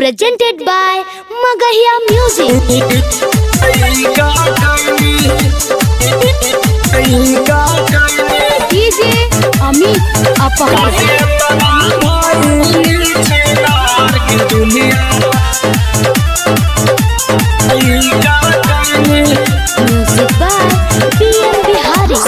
presented by Magahiya Music. DJ Amit Apahar. Music by PM Bihari.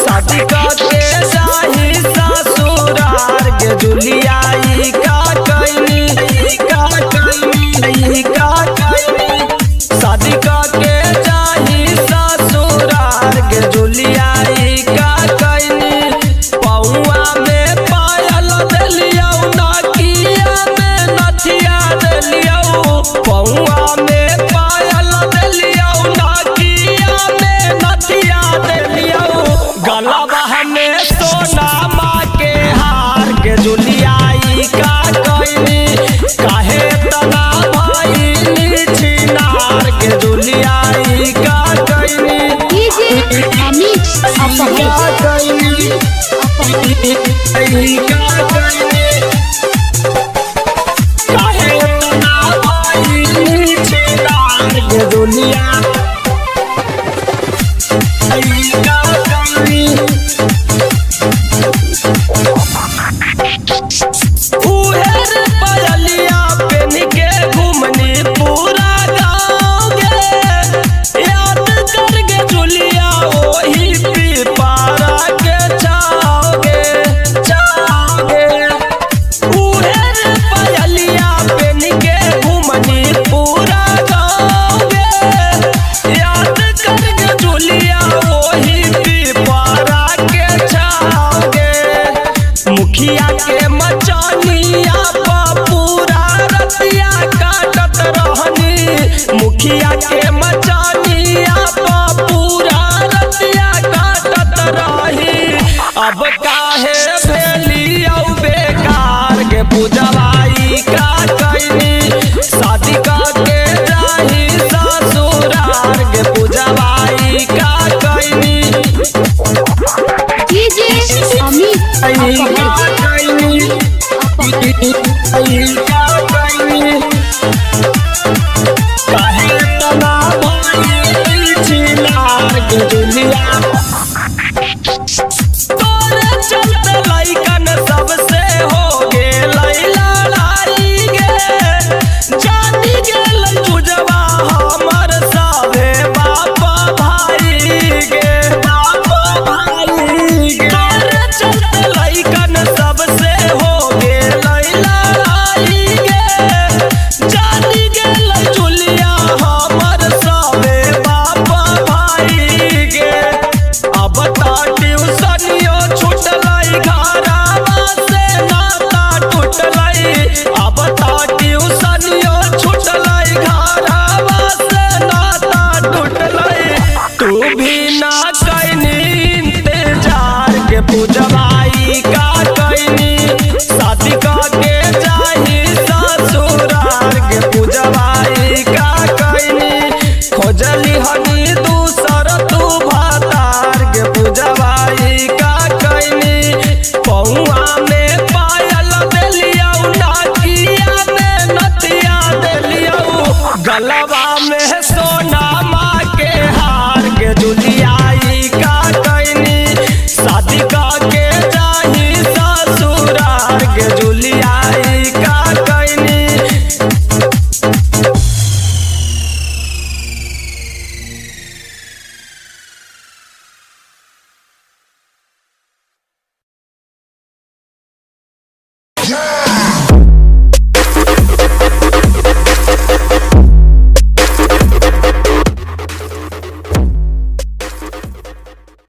मुखिया के मचानिया पूरा रतिया काटत रहनी, मुखिया के मचानिया पूरा रतिया काटत रही। अब काहे भेली औ बेकार के पूजवाई का कैनी, शादी के जाही ससुरार के पूजवाई का कैनी। DJ Amit Apahar. पूजवाई का कैनी, शादी के जाही ससुरार के पूजवाई का कैनी। खोजली हनी दूसर तू भातार के पूजवाई का कैनी। पहुआ में पायल देलिया, नाकिया में नथिया देलिया, गलवा में सो